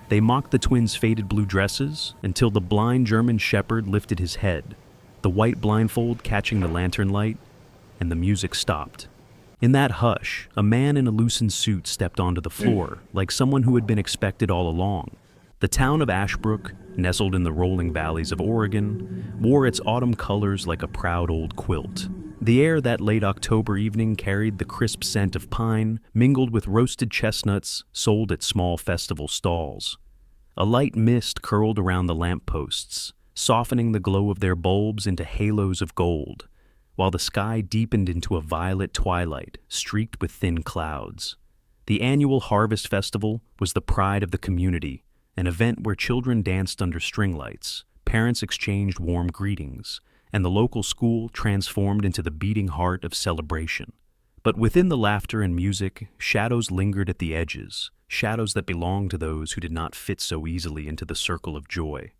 They mocked the twins' faded blue dresses until the blind German shepherd lifted his head, the white blindfold catching the lantern light, and the music stopped. In that hush, a man in a loosened suit stepped onto the floor, like someone who had been expected all along. The town of Ashbrook, nestled in the rolling valleys of Oregon, wore its autumn colors like a proud old quilt. The air that late October evening carried the crisp scent of pine, mingled with roasted chestnuts sold at small festival stalls. A light mist curled around the lampposts, softening the glow of their bulbs into halos of gold, while the sky deepened into a violet twilight streaked with thin clouds. The annual Harvest Festival was the pride of the community, an event where children danced under string lights, parents exchanged warm greetings, and the local school transformed into the beating heart of celebration. But within the laughter and music, shadows lingered at the edges, shadows that belonged to those who did not fit so easily into the circle of joy.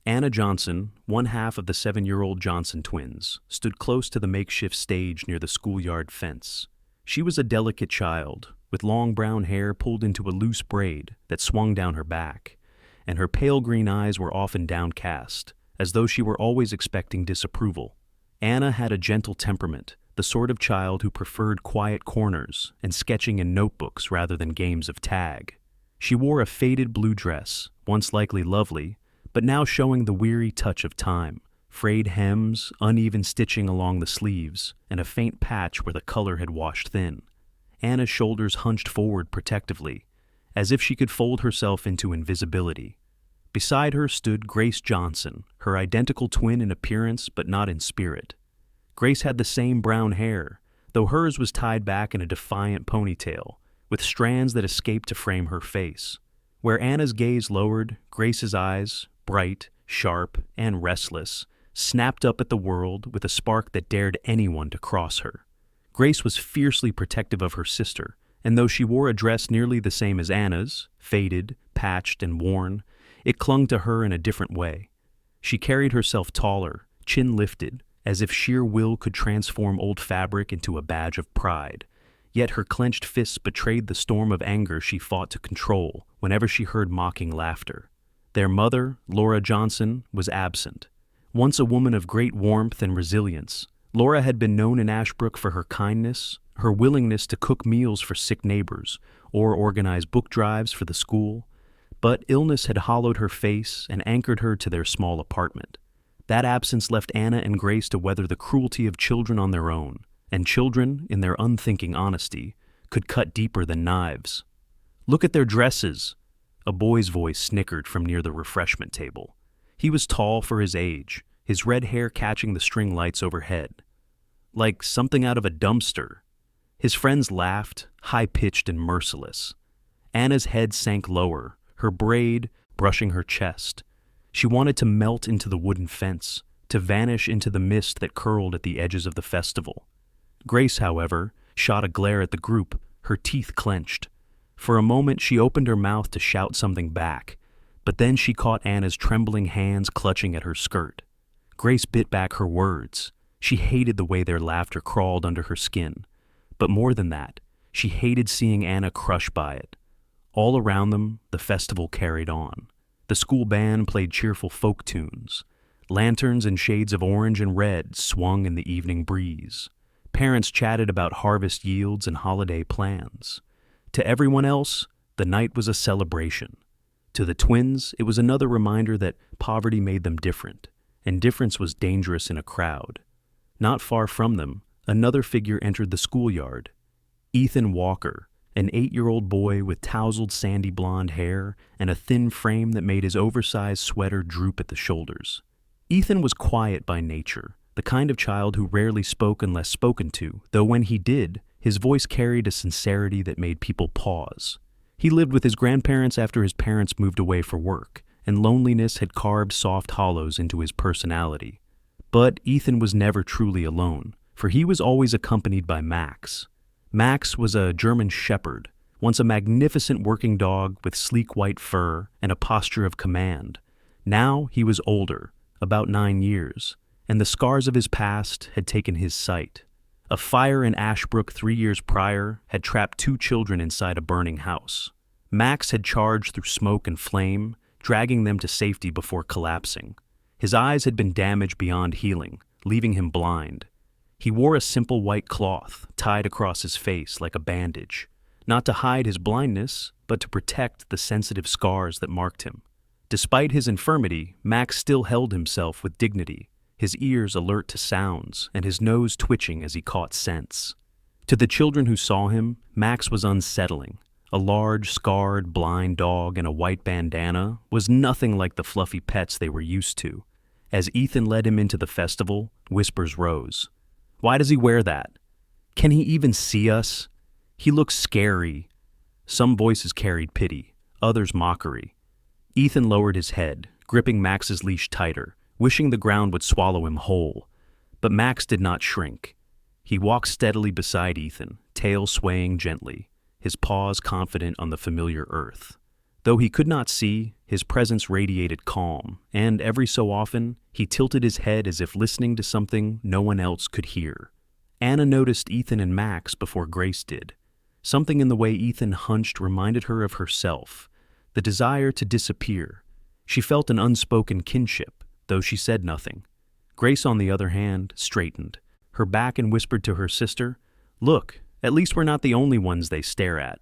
Anna Johnson, one half of the 7-year-old Johnson twins, stood close to the makeshift stage near the schoolyard fence. She was a delicate child, with long brown hair pulled into a loose braid that swung down her back, and her pale green eyes were often downcast, as though she were always expecting disapproval. Anna had a gentle temperament, the sort of child who preferred quiet corners and sketching in notebooks rather than games of tag. She wore a faded blue dress, once likely lovely, but now showing the weary touch of time, frayed hems, uneven stitching along the sleeves, and a faint patch where the color had washed thin. Anna's shoulders hunched forward protectively, as if she could fold herself into invisibility. Beside her stood Grace Johnson, her identical twin in appearance but not in spirit. Grace had the same brown hair, though hers was tied back in a defiant ponytail, with strands that escaped to frame her face. Where Anna's gaze lowered, Grace's eyes, bright, sharp, and restless, snapped up at the world with a spark that dared anyone to cross her. Grace was fiercely protective of her sister, and though she wore a dress nearly the same as Anna's, faded, patched, and worn, it clung to her in a different way. She carried herself taller, chin lifted, as if sheer will could transform old fabric into a badge of pride. Yet her clenched fists betrayed the storm of anger she fought to control whenever she heard mocking laughter. Their mother, Laura Johnson, was absent. Once a woman of great warmth and resilience, Laura had been known in Ashbrook for her kindness, her willingness to cook meals for sick neighbors or organize book drives for the school. But illness had hollowed her face and anchored her to their small apartment. That absence left Anna and Grace to weather the cruelty of children on their own, and children, in their unthinking honesty, could cut deeper than knives. "Look at their dresses," a boy's voice snickered from near the refreshment table. He was tall for his age, his red hair catching the string lights overhead. "Like something out of a dumpster." His friends laughed, high-pitched and merciless. Anna's head sank lower, her braid brushing her chest. She wanted to melt into the wooden fence, to vanish into the mist that curled at the edges of the festival. Grace, however, shot a glare at the group, her teeth clenched. For a moment she opened her mouth to shout something back, but then she caught Anna's trembling hands clutching at her skirt. Grace bit back her words. She hated the way their laughter crawled under her skin. But more than that, she hated seeing Anna crushed by it. All around them, the festival carried on. The school band played cheerful folk tunes. Lanterns in shades of orange and red swung in the evening breeze. Parents chatted about harvest yields and holiday plans. To everyone else, the night was a celebration. To the twins, it was another reminder that poverty made them different, and difference was dangerous in a crowd. Not far from them, another figure entered the schoolyard. Ethan Walker, an 8-year-old boy with tousled sandy blonde hair and a thin frame that made his oversized sweater droop at the shoulders. Ethan was quiet by nature, the kind of child who rarely spoke unless spoken to, though when he did, his voice carried a sincerity that made people pause. He lived with his grandparents after his parents moved away for work, and loneliness had carved soft hollows into his personality. But Ethan was never truly alone, for he was always accompanied by Max. Max was a German shepherd, once a magnificent working dog with sleek white fur and a posture of command. Now he was older, about 9 years, and the scars of his past had taken his sight. A fire in Ashbrook 3 years prior had trapped 2 children inside a burning house. Max had charged through smoke and flame, dragging them to safety before collapsing. His eyes had been damaged beyond healing, leaving him blind. He wore a simple white cloth tied across his face like a bandage, not to hide his blindness, but to protect the sensitive scars that marked him. Despite his infirmity, Max still held himself with dignity, his ears alert to sounds and his nose twitching as he caught scents. To the children who saw him, Max was unsettling. A large, scarred, blind dog in a white bandana was nothing like the fluffy pets they were used to. As Ethan led him into the festival, whispers rose. "Why does he wear that? Can he even see us? He looks scary." Some voices carried pity, others mockery. Ethan lowered his head, gripping Max's leash tighter, wishing the ground would swallow him whole. But Max did not shrink. He walked steadily beside Ethan, tail swaying gently, his paws confident on the familiar earth. Though he could not see, his presence radiated calm, and every so often, he tilted his head as if listening to something no one else could hear. Anna noticed Ethan and Max before Grace did. Something in the way Ethan hunched reminded her of herself, the desire to disappear. She felt an unspoken kinship, though she said nothing. Grace, on the other hand, straightened her back and whispered to her sister, "Look, at least we're not the only ones they stare at."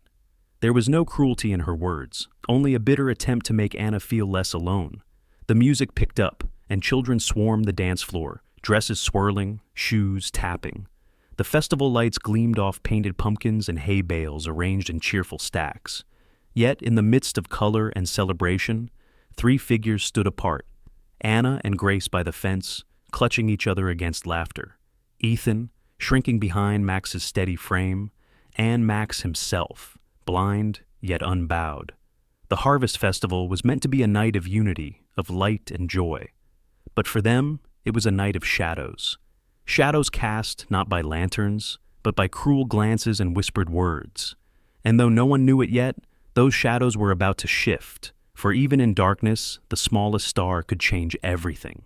There was no cruelty in her words, only a bitter attempt to make Anna feel less alone. The music picked up, and children swarmed the dance floor, dresses swirling, shoes tapping. The festival lights gleamed off painted pumpkins and hay bales arranged in cheerful stacks. Yet, in the midst of color and celebration, three figures stood apart, Anna and Grace by the fence, clutching each other against laughter. Ethan, shrinking behind Max's steady frame, and Max himself, blind yet unbowed. The Harvest Festival was meant to be a night of unity, of light and joy. But for them, it was a night of shadows. Shadows cast not by lanterns, but by cruel glances and whispered words. And though no one knew it yet, those shadows were about to shift, for even in darkness, the smallest star could change everything.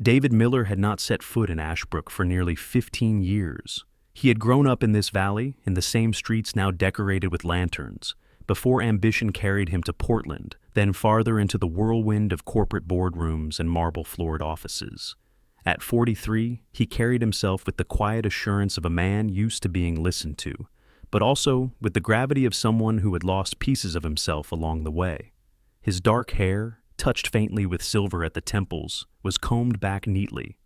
David Miller had not set foot in Ashbrook for nearly 15 years. He had grown up in this valley, in the same streets now decorated with lanterns, before ambition carried him to Portland, then farther into the whirlwind of corporate boardrooms and marble-floored offices. At 43, he carried himself with the quiet assurance of a man used to being listened to, but also with the gravity of someone who had lost pieces of himself along the way. His dark hair, touched faintly with silver at the temples, was combed back neatly.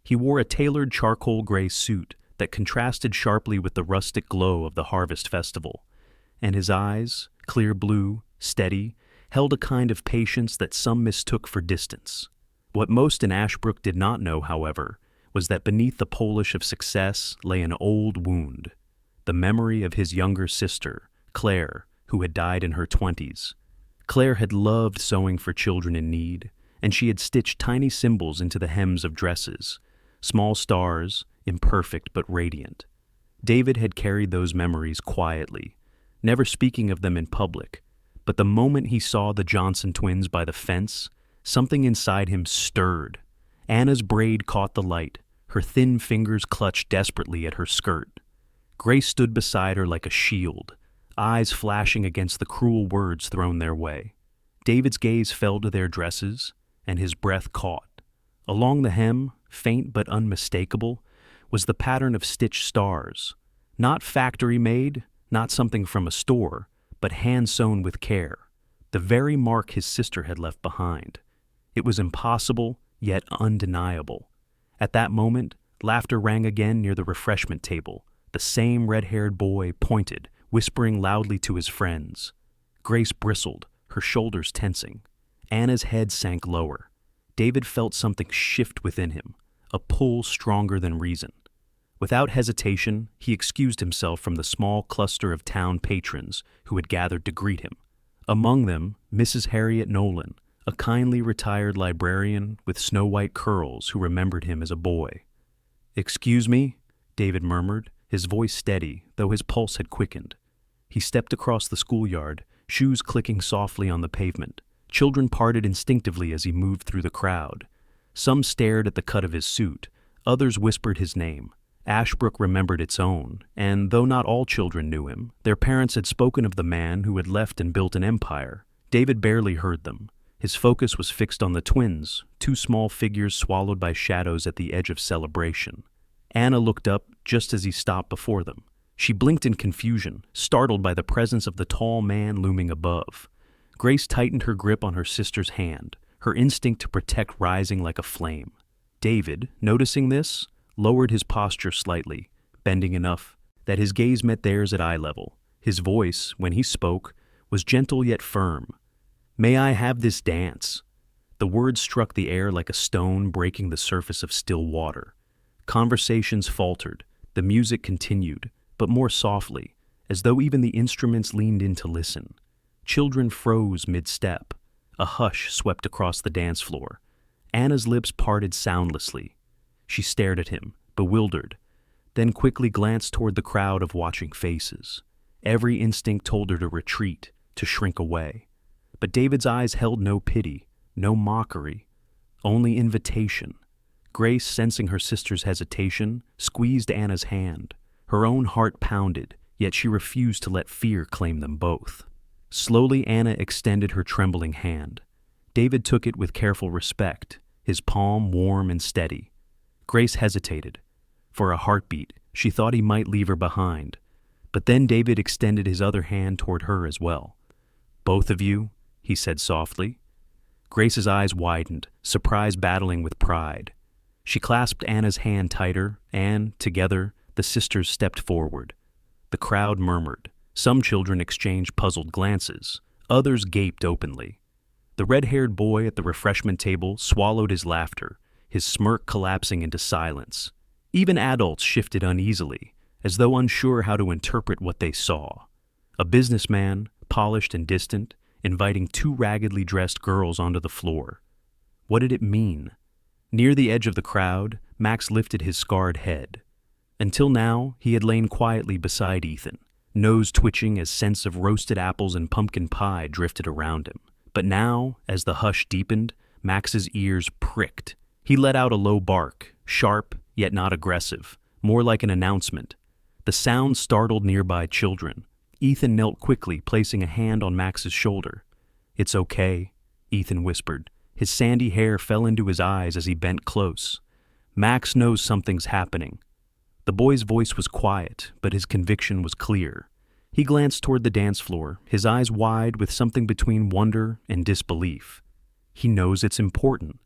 He wore a tailored charcoal gray suit that contrasted sharply with the rustic glow of the Harvest Festival, and his eyes, clear blue, steady, held a kind of patience that some mistook for distance. What most in Ashbrook did not know, however, was that beneath the polish of success lay an old wound, the memory of his younger sister, Claire, who had died in her 20s. Claire had loved sewing for children in need, and she had stitched tiny symbols into the hems of dresses, small stars, imperfect but radiant. David had carried those memories quietly, never speaking of them in public, but the moment he saw the Johnson twins by the fence, something inside him stirred. Anna's braid caught the light, her thin fingers clutched desperately at her skirt. Grace stood beside her like a shield, eyes flashing against the cruel words thrown their way. David's gaze fell to their dresses, and his breath caught. Along the hem, faint but unmistakable, was the pattern of stitched stars. Not factory-made, not something from a store, but hand-sewn with care. The very mark his sister had left behind. It was impossible, yet undeniable. At that moment, laughter rang again near the refreshment table. The same red-haired boy pointed, whispering loudly to his friends. Grace bristled, her shoulders tensing. Anna's head sank lower. David felt something shift within him, a pull stronger than reason. Without hesitation, he excused himself from the small cluster of town patrons who had gathered to greet him. Among them, Mrs. Harriet Nolan, a kindly retired librarian with snow-white curls who remembered him as a boy. "Excuse me," David murmured, his voice steady, though his pulse had quickened. He stepped across the schoolyard, shoes clicking softly on the pavement. Children parted instinctively as he moved through the crowd. Some stared at the cut of his suit, others whispered his name. Ashbrook remembered its own, and though not all children knew him, their parents had spoken of the man who had left and built an empire. David barely heard them. His focus was fixed on the twins, two small figures swallowed by shadows at the edge of celebration. Anna looked up just as he stopped before them. She blinked in confusion, startled by the presence of the tall man looming above. Grace tightened her grip on her sister's hand, her instinct to protect rising like a flame. David, noticing this, lowered his posture slightly, bending enough that his gaze met theirs at eye level. His voice, when he spoke, was gentle yet firm. "May I have this dance?" The words struck the air like a stone breaking the surface of still water. Conversations faltered, the music continued, but more softly, as though even the instruments leaned in to listen. Children froze mid-step. A hush swept across the dance floor. Anna's lips parted soundlessly. She stared at him, bewildered, then quickly glanced toward the crowd of watching faces. Every instinct told her to retreat, to shrink away. But David's eyes held no pity, no mockery, only invitation. Grace, sensing her sister's hesitation, squeezed Anna's hand. Her own heart pounded, yet she refused to let fear claim them both. Slowly, Anna extended her trembling hand. David took it with careful respect, his palm warm and steady. Grace hesitated. For a heartbeat, she thought he might leave her behind. But then David extended his other hand toward her as well. "Both of you?" he said softly. Grace's eyes widened, surprise battling with pride. She clasped Anna's hand tighter, and, together, the sisters stepped forward. The crowd murmured. Some children exchanged puzzled glances. Others gaped openly. The red-haired boy at the refreshment table swallowed his laughter, his smirk collapsing into silence. Even adults shifted uneasily, as though unsure how to interpret what they saw. A businessman, polished and distant, inviting two raggedly dressed girls onto the floor. What did it mean? Near the edge of the crowd, Max lifted his scarred head. Until now, he had lain quietly beside Ethan, nose twitching as scents of roasted apples and pumpkin pie drifted around him. But now, as the hush deepened, Max's ears pricked. He let out a low bark, sharp yet not aggressive, more like an announcement. The sound startled nearby children. Ethan knelt quickly, placing a hand on Max's shoulder. "It's okay," Ethan whispered. His sandy hair fell into his eyes as he bent close. "Max knows something's happening." The boy's voice was quiet, but his conviction was clear. He glanced toward the dance floor, his eyes wide with something between wonder and disbelief. He knows it's important.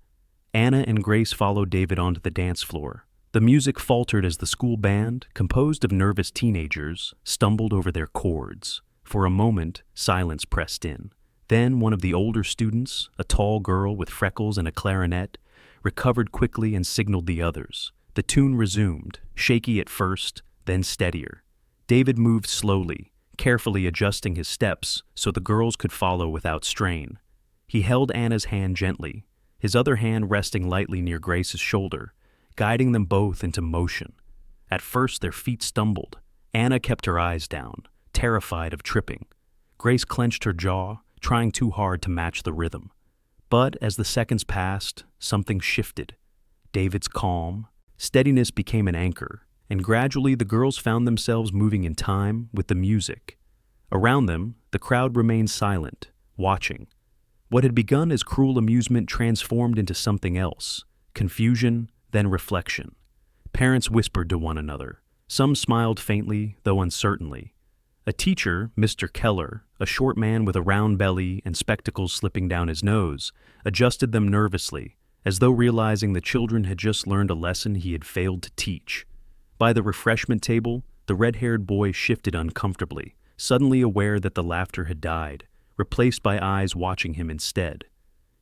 Anna and Grace followed David onto the dance floor. The music faltered as the school band, composed of nervous teenagers, stumbled over their chords. For a moment, silence pressed in. Then one of the older students, a tall girl with freckles and a clarinet, recovered quickly and signaled the others. The tune resumed, shaky at first, then steadier. David moved slowly, carefully adjusting his steps so the girls could follow without strain. He held Anna's hand gently, his other hand resting lightly near Grace's shoulder, guiding them both into motion. At first their feet stumbled. Anna kept her eyes down, terrified of tripping. Grace clenched her jaw, trying too hard to match the rhythm. But as the seconds passed, something shifted. David's calm, steadiness became an anchor, and gradually the girls found themselves moving in time with the music. Around them, the crowd remained silent, watching. What had begun as cruel amusement transformed into something else, confusion, then reflection. Parents whispered to one another. Some smiled faintly, though uncertainly. A teacher, Mr. Keller, a short man with a round belly and spectacles slipping down his nose, adjusted them nervously, as though realizing the children had just learned a lesson he had failed to teach. By the refreshment table, the red-haired boy shifted uncomfortably, suddenly aware that the laughter had died, replaced by eyes watching him instead.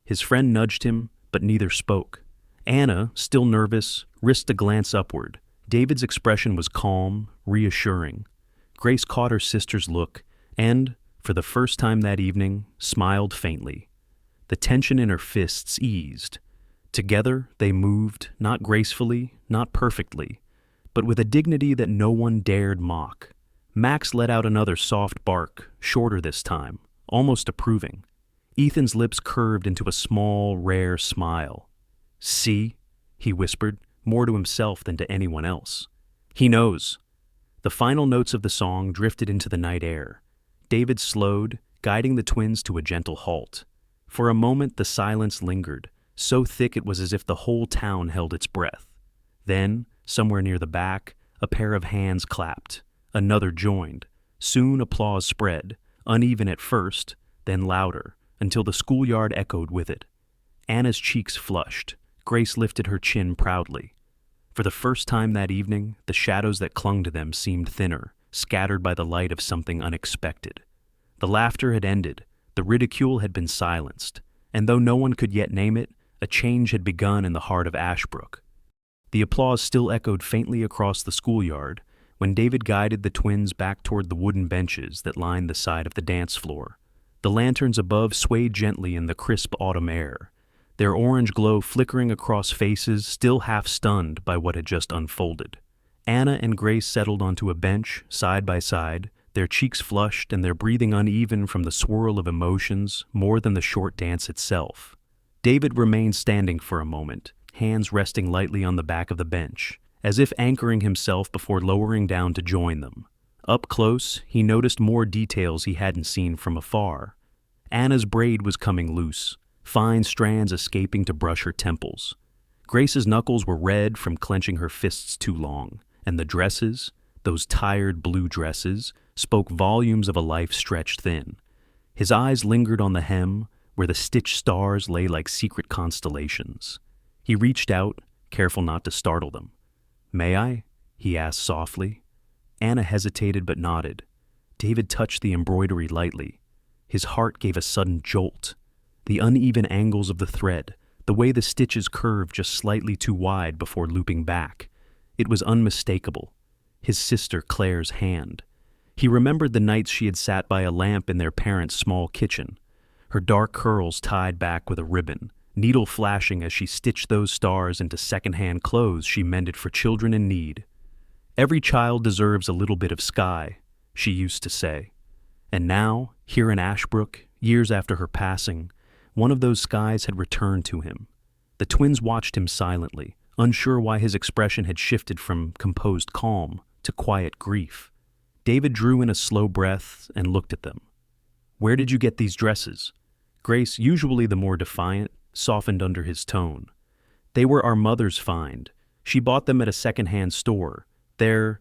His friend nudged him, but neither spoke. Anna, still nervous, risked a glance upward. David's expression was calm, reassuring. Grace caught her sister's look and, for the first time that evening, smiled faintly. The tension in her fists eased. Together, they moved, not gracefully, not perfectly, but with a dignity that no one dared mock. Max let out another soft bark, shorter this time, almost approving. Ethan's lips curved into a small, rare smile. "See?" he whispered, more to himself than to anyone else. He knows. The final notes of the song drifted into the night air. David slowed, guiding the twins to a gentle halt. For a moment the silence lingered, so thick it was as if the whole town held its breath. Then, somewhere near the back, a pair of hands clapped. Another joined. Soon applause spread, uneven at first, then louder, until the schoolyard echoed with it. Anna's cheeks flushed. Grace lifted her chin proudly. For the first time that evening, the shadows that clung to them seemed thinner, scattered by the light of something unexpected. The laughter had ended, the ridicule had been silenced, and though no one could yet name it, a change had begun in the heart of Ashbrook. The applause still echoed faintly across the schoolyard when David guided the twins back toward the wooden benches that lined the side of the dance floor. The lanterns above swayed gently in the crisp autumn air, their orange glow flickering across faces still half stunned by what had just unfolded. Anna and Grace settled onto a bench, side by side, their cheeks flushed and their breathing uneven from the swirl of emotions more than the short dance itself. David remained standing for a moment, hands resting lightly on the back of the bench, as if anchoring himself before lowering down to join them. Up close, he noticed more details he hadn't seen from afar. Anna's braid was coming loose, fine strands escaping to brush her temples. Grace's knuckles were red from clenching her fists too long, and the dresses, those tired blue dresses, spoke volumes of a life stretched thin. His eyes lingered on the hem, where the stitched stars lay like secret constellations. He reached out, careful not to startle them. "May I?" he asked softly. Anna hesitated but nodded. David touched the embroidery lightly. His heart gave a sudden jolt. The uneven angles of the thread, the way the stitches curved just slightly too wide before looping back. It was unmistakable. His sister Claire's hand. He remembered the nights she had sat by a lamp in their parents' small kitchen, her dark curls tied back with a ribbon, needle flashing as she stitched those stars into second-hand clothes she mended for children in need. "Every child deserves a little bit of sky," she used to say. And now, here in Ashbrook, years after her passing, one of those skies had returned to him. The twins watched him silently, unsure why his expression had shifted from composed calm to quiet grief. David drew in a slow breath and looked at them. "Where did you get these dresses?" Grace, usually the more defiant, softened under his tone. "They were our mother's find. She bought them at a second-hand store. They're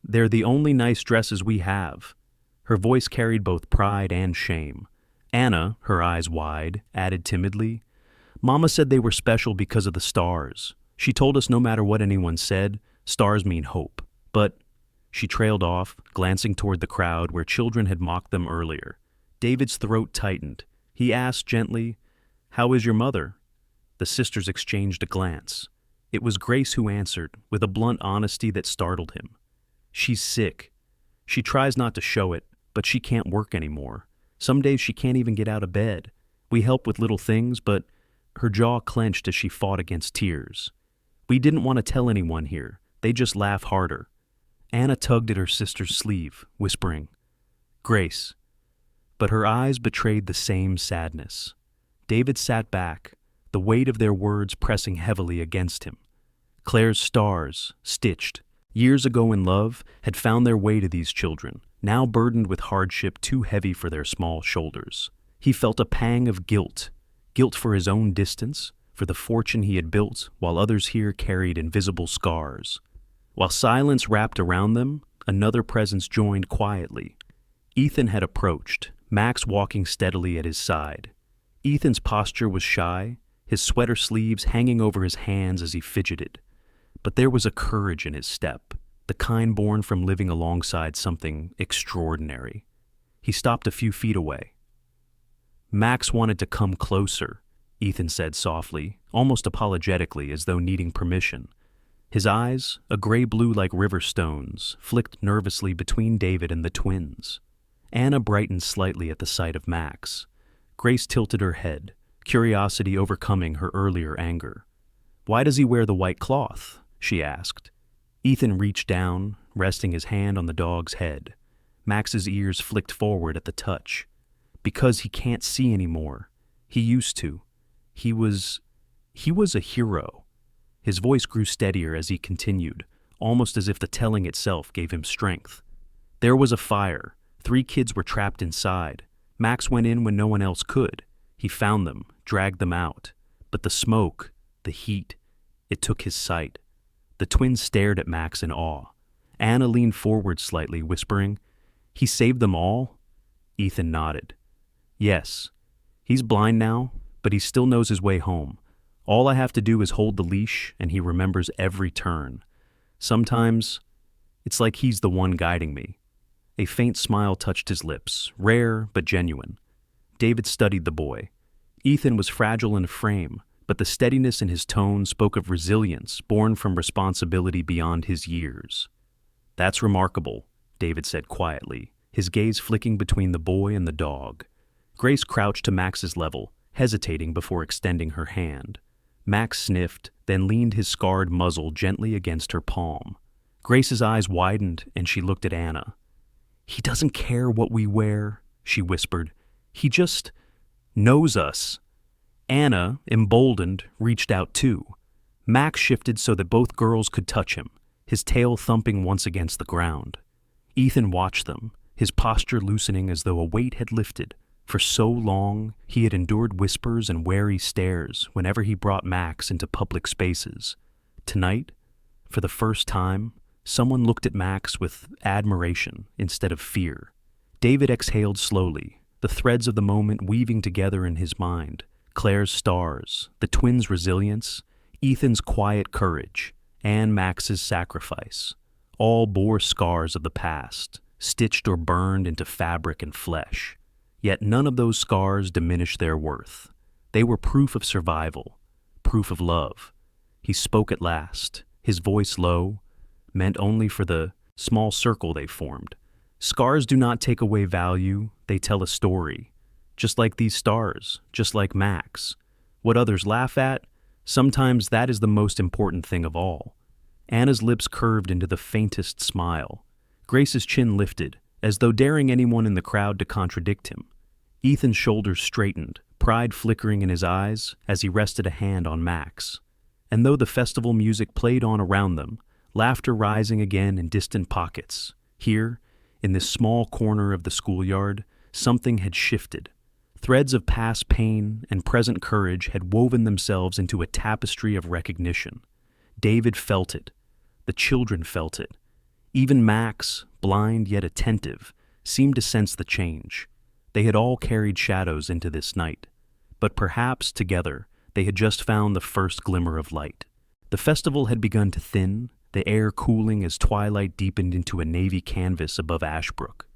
the only nice dresses we have." Her voice carried both pride and shame. Anna, her eyes wide, added timidly, "Mama said they were special because of the stars. She told us no matter what anyone said, stars mean hope. But—" She trailed off, glancing toward the crowd where children had mocked them earlier. David's throat tightened. He asked gently, "How is your mother?" The sisters exchanged a glance. It was Grace who answered, with a blunt honesty that startled him. "She's sick. She tries not to show it, but she can't work anymore. Some days she can't even get out of bed. We help with little things, but—" Her jaw clenched as she fought against tears. "We didn't want to tell anyone here. They just laugh harder." Anna tugged at her sister's sleeve, whispering, "Grace." But her eyes betrayed the same sadness. David sat back, the weight of their words pressing heavily against him. Claire's stars, stitched, years ago in love, had found their way to these children, now burdened with hardship too heavy for their small shoulders. He felt a pang of guilt for his own distance, for the fortune he had built, while others here carried invisible scars. While silence wrapped around them, another presence joined quietly. Ethan had approached, Max walking steadily at his side. Ethan's posture was shy, his sweater sleeves hanging over his hands as he fidgeted. But there was a courage in his step, the kind born from living alongside something extraordinary. He stopped a few feet away. "Max wanted to come closer," Ethan said softly, almost apologetically as though needing permission. His eyes, a gray-blue like river stones, flicked nervously between David and the twins. Anna brightened slightly at the sight of Max. Grace tilted her head, curiosity overcoming her earlier anger. "Why does he wear the white cloth?" she asked. Ethan reached down, resting his hand on the dog's head. Max's ears flicked forward at the touch. "Because he can't see anymore. He used to. He was a hero." His voice grew steadier as he continued, almost as if the telling itself gave him strength. There was a fire. 3 kids were trapped inside. Max went in when no one else could. He found them, dragged them out. But the smoke, the heat, it took his sight. The twins stared at Max in awe. Anna leaned forward slightly, whispering, "He saved them all?" Ethan nodded. "Yes. He's blind now, but he still knows his way home. All I have to do is hold the leash, and he remembers every turn. Sometimes, it's like he's the one guiding me." A faint smile touched his lips, rare but genuine. David studied the boy. Ethan was fragile in frame, but the steadiness in his tone spoke of resilience born from responsibility beyond his years. "That's remarkable," David said quietly, his gaze flicking between the boy and the dog. Grace crouched to Max's level, hesitating before extending her hand. Max sniffed, then leaned his scarred muzzle gently against her palm. Grace's eyes widened, and she looked at Anna. "He doesn't care what we wear," she whispered. "He just knows us." Anna, emboldened, reached out too. Max shifted so that both girls could touch him, his tail thumping once against the ground. Ethan watched them, his posture loosening as though a weight had lifted. For so long, he had endured whispers and wary stares whenever he brought Max into public spaces. Tonight, for the first time, someone looked at Max with admiration instead of fear. David exhaled slowly, the threads of the moment weaving together in his mind. Claire's stars, the twins' resilience, Ethan's quiet courage, and Max's sacrifice. All bore scars of the past, stitched or burned into fabric and flesh. Yet none of those scars diminished their worth. They were proof of survival, proof of love. He spoke at last, his voice low, meant only for the small circle they formed. "Scars do not take away value, they tell a story. Just like these stars, just like Max. What others laugh at, sometimes that is the most important thing of all." Anna's lips curved into the faintest smile. Grace's chin lifted, as though daring anyone in the crowd to contradict him. Ethan's shoulders straightened, pride flickering in his eyes as he rested a hand on Max. And though the festival music played on around them, laughter rising again in distant pockets, here, in this small corner of the schoolyard, something had shifted. Threads of past pain and present courage had woven themselves into a tapestry of recognition. David felt it. The children felt it. Even Max, blind yet attentive, seemed to sense the change. They had all carried shadows into this night, but perhaps together they had just found the first glimmer of light. The festival had begun to thin, the air cooling as twilight deepened into a navy canvas above Ashbrook.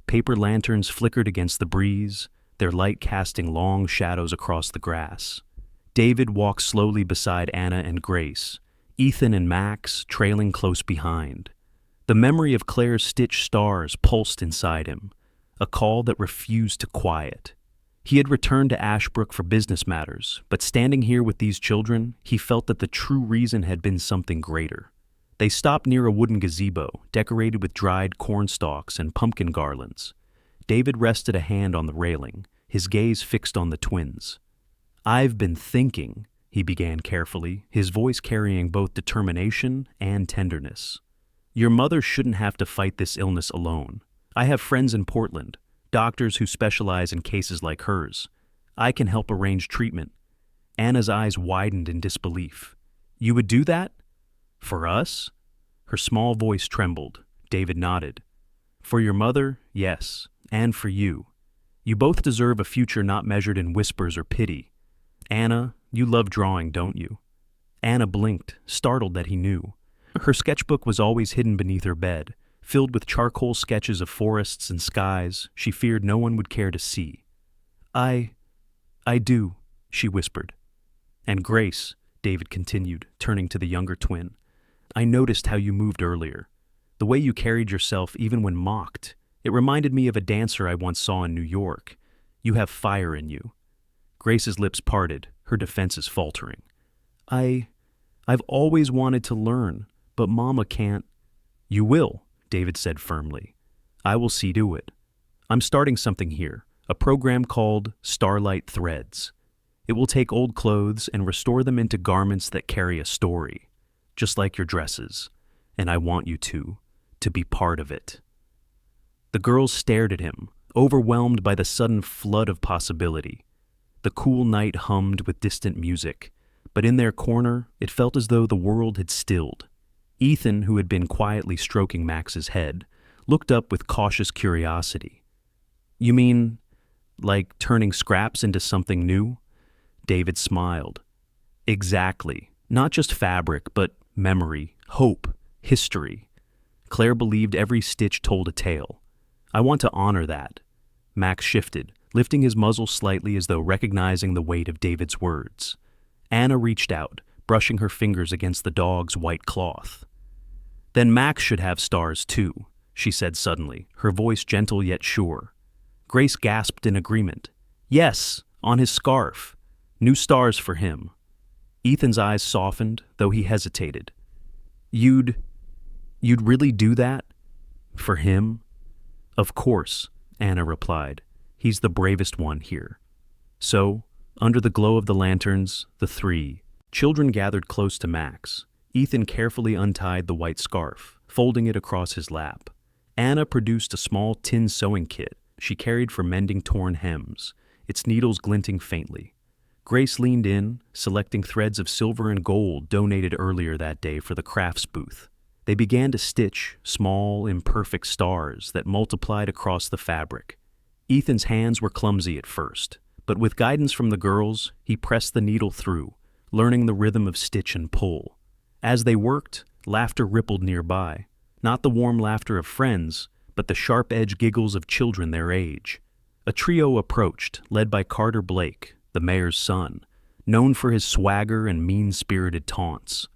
Paper lanterns flickered against the breeze, their light casting long shadows across the grass. David walked slowly beside Anna and Grace, Ethan and Max trailing close behind. The memory of Claire's stitched stars pulsed inside him, a call that refused to quiet. He had returned to Ashbrook for business matters, but standing here with these children, he felt that the true reason had been something greater. They stopped near a wooden gazebo, decorated with dried corn stalks and pumpkin garlands. David rested a hand on the railing, his gaze fixed on the twins. "I've been thinking," he began carefully, his voice carrying both determination and tenderness. "Your mother shouldn't have to fight this illness alone. I have friends in Portland, doctors who specialize in cases like hers. I can help arrange treatment." Anna's eyes widened in disbelief. "You would do that? For us?" Her small voice trembled. David nodded. "For your mother, yes, and for you. You both deserve a future not measured in whispers or pity. Anna, you love drawing, don't you?" Anna blinked, startled that he knew. Her sketchbook was always hidden beneath her bed, filled with charcoal sketches of forests and skies she feared no one would care to see. I do," she whispered. "And Grace," David continued, turning to the younger twin, "I noticed how you moved earlier. The way you carried yourself even when mocked. It reminded me of a dancer I once saw in New York. You have fire in you." Grace's lips parted, her defenses faltering. I've always wanted to learn, but Mama can't." "You will," David said firmly. "I will see to it. I'm starting something here, a program called Starlight Threads. It will take old clothes and restore them into garments that carry a story, just like your dresses. and I want you to be part of it." The girls stared at him, overwhelmed by the sudden flood of possibility. The cool night hummed with distant music, but in their corner, it felt as though the world had stilled. Ethan, who had been quietly stroking Max's head, looked up with cautious curiosity. "You mean, like turning scraps into something new?" David smiled. "Exactly. Not just fabric, but memory, hope, history." Claire believed every stitch told a tale. "I want to honor that." Max shifted, lifting his muzzle slightly as though recognizing the weight of David's words. Anna reached out, brushing her fingers against the dog's white cloth. "Then Max should have stars too," she said suddenly, her voice gentle yet sure. Grace gasped in agreement. "Yes, on his scarf. New stars for him." Ethan's eyes softened, though he hesitated. You'd really do that? For him?" "Of course," Anna replied. "He's the bravest one here." So, under the glow of the lanterns, the three children gathered close to Max. Ethan carefully untied the white scarf, folding it across his lap. Anna produced a small tin sewing kit she carried for mending torn hems, its needles glinting faintly. Grace leaned in, selecting threads of silver and gold donated earlier that day for the crafts booth. They began to stitch small, imperfect stars that multiplied across the fabric. Ethan's hands were clumsy at first, but with guidance from the girls, he pressed the needle through, learning the rhythm of stitch and pull. As they worked, laughter rippled nearby, not the warm laughter of friends, but the sharp-edged giggles of children their age. A trio approached, led by Carter Blake, the mayor's son, known for his swagger and mean-spirited taunts.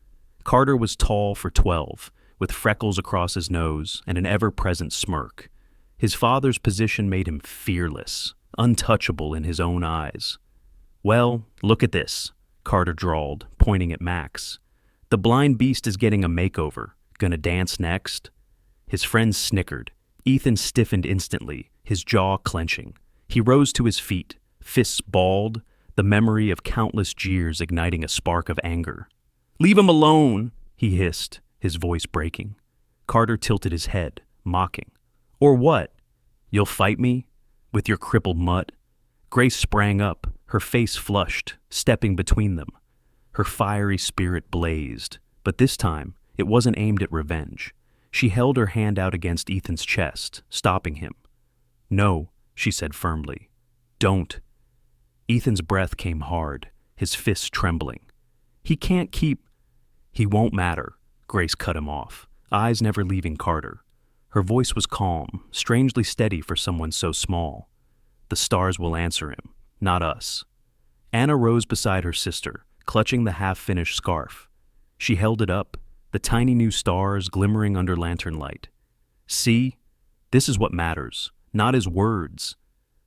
Carter was tall for 12, with freckles across his nose and an ever-present smirk. His father's position made him fearless, untouchable in his own eyes. "Well, look at this," Carter drawled, pointing at Max. "The blind beast is getting a makeover. Gonna dance next?" His friends snickered. Ethan stiffened instantly, his jaw clenching. He rose to his feet, fists balled, the memory of countless jeers igniting a spark of anger. "Leave him alone," he hissed, his voice breaking. Carter tilted his head, mocking. "Or what? You'll fight me? With your crippled mutt?" Grace sprang up, her face flushed, stepping between them. Her fiery spirit blazed, but this time it wasn't aimed at revenge. She held her hand out against Ethan's chest, stopping him. "No," she said firmly. "Don't." Ethan's breath came hard, his fists trembling. "He can't keep—" "He won't matter," Grace cut him off, eyes never leaving Carter. Her voice was calm, strangely steady for someone so small. "The stars will answer him, not us." Anna rose beside her sister, clutching the half-finished scarf. She held it up, the tiny new stars glimmering under lantern light. "See? This is what matters, not his words."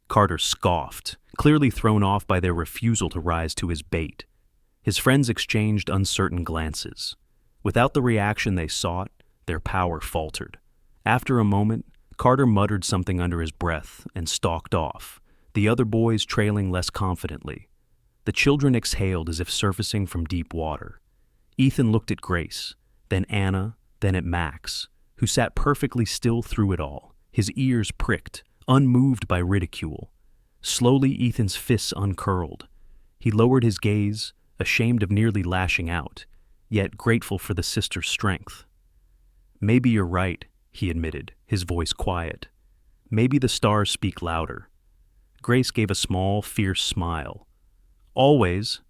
Carter scoffed, clearly thrown off by their refusal to rise to his bait. His friends exchanged uncertain glances. Without the reaction they sought, their power faltered. After a moment, Carter muttered something under his breath and stalked off, the other boys trailing less confidently. The children exhaled as if surfacing from deep water. Ethan looked at Grace, then Anna, then at Max, who sat perfectly still through it all, his ears pricked, unmoved by ridicule. Slowly Ethan's fists uncurled. He lowered his gaze, ashamed of nearly lashing out, yet grateful for the sister's strength. "Maybe you're right," he admitted, his voice quiet. "Maybe the stars speak louder." Grace gave a small, fierce smile. "Always."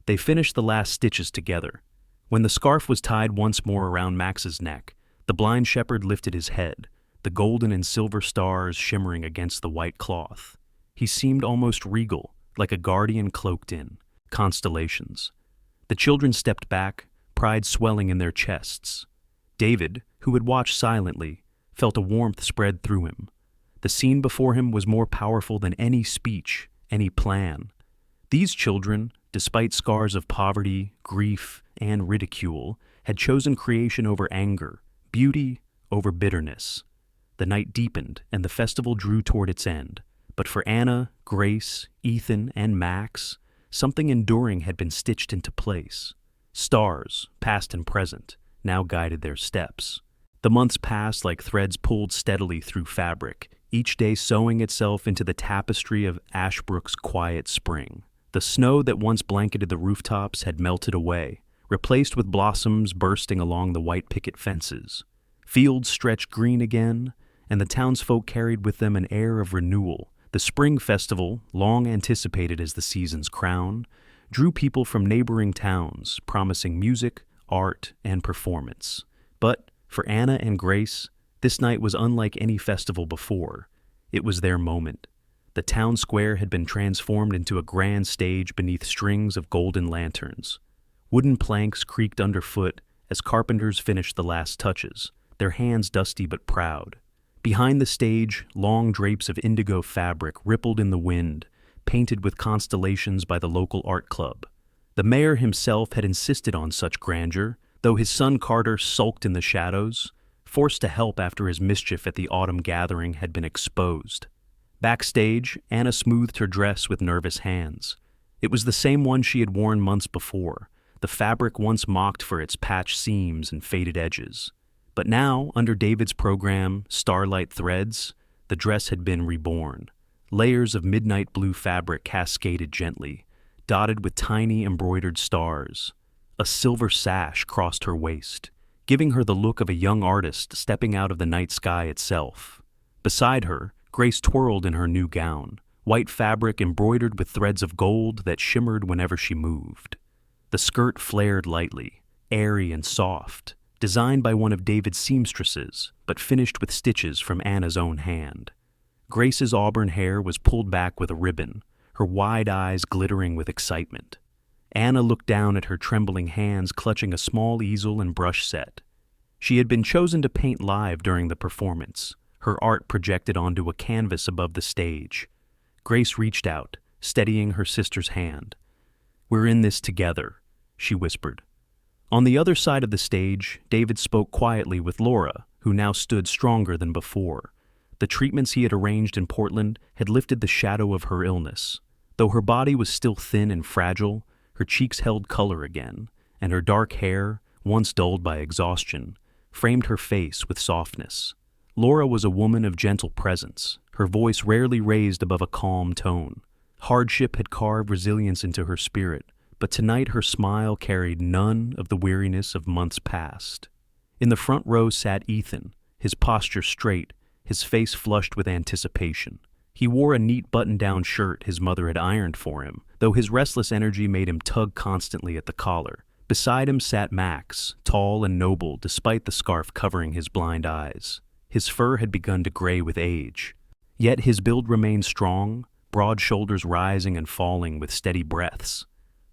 They finished the last stitches together. When the scarf was tied once more around Max's neck, the blind shepherd lifted his head, the golden and silver stars shimmering against the white cloth. He seemed almost regal, like a guardian cloaked in constellations. The children stepped back, pride swelling in their chests. David, who had watched silently, felt a warmth spread through him. The scene before him was more powerful than any speech, any plan. These children, despite scars of poverty, grief, and ridicule, had chosen creation over anger, beauty over bitterness. The night deepened, and the festival drew toward its end. But for Anna, Grace, Ethan, and Max, something enduring had been stitched into place. Stars, past and present, now guided their steps. The months passed like threads pulled steadily through fabric, each day sewing itself into the tapestry of Ashbrook's quiet spring. The snow that once blanketed the rooftops had melted away, replaced with blossoms bursting along the white picket fences. Fields stretched green again, and the townsfolk carried with them an air of renewal. The spring festival, long anticipated as the season's crown, drew people from neighboring towns, promising music, art, and performance. But for Anna and Grace, this night was unlike any festival before. It was their moment. The town square had been transformed into a grand stage beneath strings of golden lanterns. Wooden planks creaked underfoot as carpenters finished the last touches, their hands dusty but proud. Behind the stage, long drapes of indigo fabric rippled in the wind, painted with constellations by the local art club. The mayor himself had insisted on such grandeur, though his son Carter sulked in the shadows, forced to help after his mischief at the autumn gathering had been exposed. Backstage, Anna smoothed her dress with nervous hands. It was the same one she had worn months before, the fabric once mocked for its patched seams and faded edges. But now, under David's program, Starlight Threads, the dress had been reborn. Layers of midnight blue fabric cascaded gently, dotted with tiny embroidered stars. A silver sash crossed her waist, giving her the look of a young artist stepping out of the night sky itself. Beside her, Grace twirled in her new gown, white fabric embroidered with threads of gold that shimmered whenever she moved. The skirt flared lightly, airy and soft, designed by one of David's seamstresses, but finished with stitches from Anna's own hand. Grace's auburn hair was pulled back with a ribbon, her wide eyes glittering with excitement. Anna looked down at her trembling hands clutching a small easel and brush set. She had been chosen to paint live during the performance, her art projected onto a canvas above the stage. Grace reached out, steadying her sister's hand. "We're in this together," she whispered. On the other side of the stage, David spoke quietly with Laura, who now stood stronger than before. The treatments he had arranged in Portland had lifted the shadow of her illness. Though her body was still thin and fragile, her cheeks held color again, and her dark hair, once dulled by exhaustion, framed her face with softness. Laura was a woman of gentle presence, her voice rarely raised above a calm tone. Hardship had carved resilience into her spirit, but tonight her smile carried none of the weariness of months past. In the front row sat Ethan, his posture straight, his face flushed with anticipation. He wore a neat button-down shirt his mother had ironed for him, though his restless energy made him tug constantly at the collar. Beside him sat Max, tall and noble despite the scarf covering his blind eyes. His fur had begun to gray with age. Yet his build remained strong, broad shoulders rising and falling with steady breaths.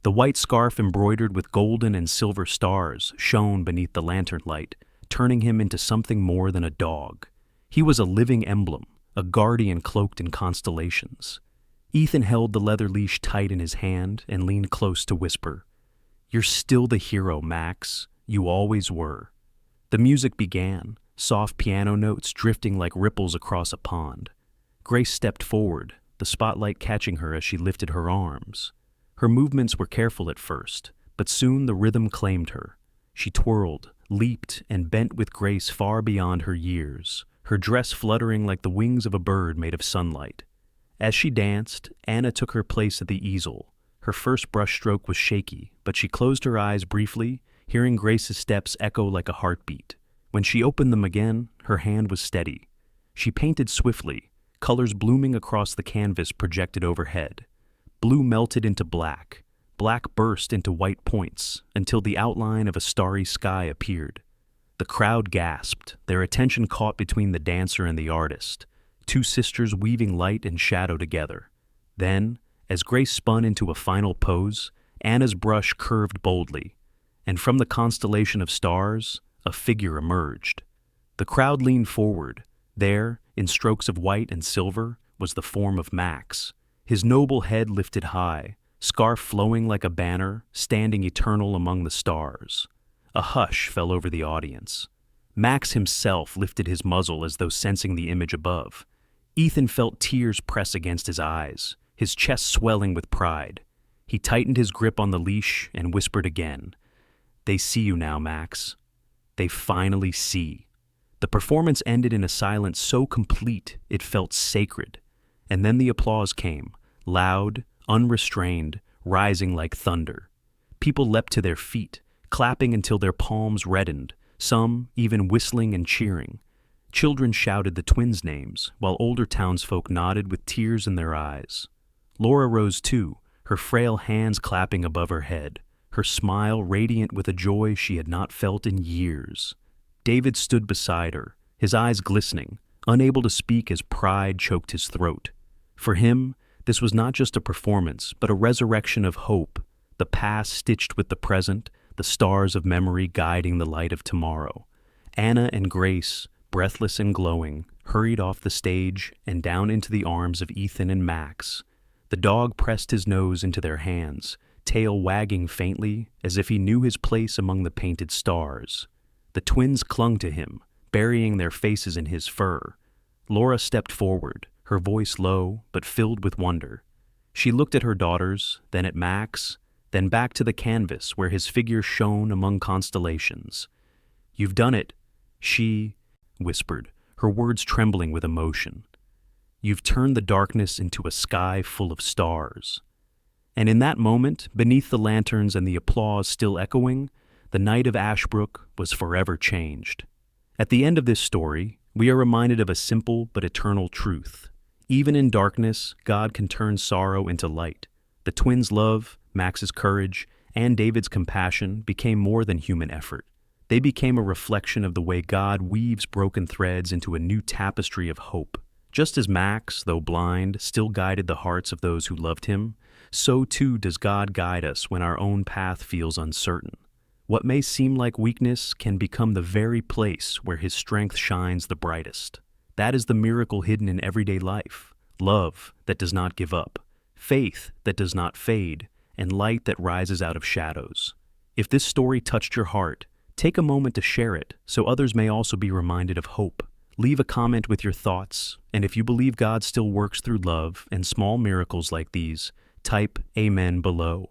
The white scarf embroidered with golden and silver stars shone beneath the lantern light, turning him into something more than a dog. He was a living emblem, a guardian cloaked in constellations. Ethan held the leather leash tight in his hand and leaned close to whisper, "You're still the hero, Max. You always were." The music began, soft piano notes drifting like ripples across a pond. Grace stepped forward, the spotlight catching her as she lifted her arms. Her movements were careful at first, but soon the rhythm claimed her. She twirled, leaped, and bent with grace far beyond her years, her dress fluttering like the wings of a bird made of sunlight. As she danced, Anna took her place at the easel. Her first brushstroke was shaky, but she closed her eyes briefly, hearing Grace's steps echo like a heartbeat. When she opened them again, her hand was steady. She painted swiftly, colors blooming across the canvas projected overhead. Blue melted into black. Black burst into white points, until the outline of a starry sky appeared. The crowd gasped, their attention caught between the dancer and the artist, two sisters weaving light and shadow together. Then, as Grace spun into a final pose, Anna's brush curved boldly, and from the constellation of stars, a figure emerged. The crowd leaned forward. There, in strokes of white and silver, was the form of Max, his noble head lifted high, scarf flowing like a banner, standing eternal among the stars. A hush fell over the audience. Max himself lifted his muzzle as though sensing the image above. Ethan felt tears press against his eyes, his chest swelling with pride. He tightened his grip on the leash and whispered again, "They see you now, Max." They finally see. The performance ended in a silence so complete it felt sacred. And then the applause came, loud, unrestrained, rising like thunder. People leapt to their feet, clapping until their palms reddened, some even whistling and cheering. Children shouted the twins' names, while older townsfolk nodded with tears in their eyes. Laura rose too, her frail hands clapping above her head, her smile radiant with a joy she had not felt in years. David stood beside her, his eyes glistening, unable to speak as pride choked his throat. For him, this was not just a performance, but a resurrection of hope, the past stitched with the present, the stars of memory guiding the light of tomorrow. Anna and Grace, breathless and glowing, hurried off the stage and down into the arms of Ethan and Max. The dog pressed his nose into their hands, tail wagging faintly as if he knew his place among the painted stars. The twins clung to him, burying their faces in his fur. Laura stepped forward, her voice low but filled with wonder. She looked at her daughters, then at Max, then back to the canvas where his figure shone among constellations. "You've done it," she whispered, her words trembling with emotion. "You've turned the darkness into a sky full of stars." And in that moment, beneath the lanterns and the applause still echoing, the night of Ashbrook was forever changed. At the end of this story, we are reminded of a simple but eternal truth. Even in darkness, God can turn sorrow into light. The twins' love, Max's courage, and David's compassion became more than human effort. They became a reflection of the way God weaves broken threads into a new tapestry of hope. Just as Max, though blind, still guided the hearts of those who loved him, so too does God guide us when our own path feels uncertain. What may seem like weakness can become the very place where His strength shines the brightest. That is the miracle hidden in everyday life. Love that does not give up, faith that does not fade, and light that rises out of shadows. If this story touched your heart, take a moment to share it so others may also be reminded of hope. Leave a comment with your thoughts, and if you believe God still works through love and small miracles like these, type Amen below.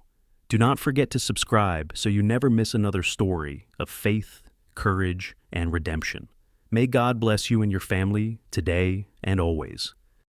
Do not forget to subscribe so you never miss another story of faith, courage, and redemption. May God bless you and your family today and always.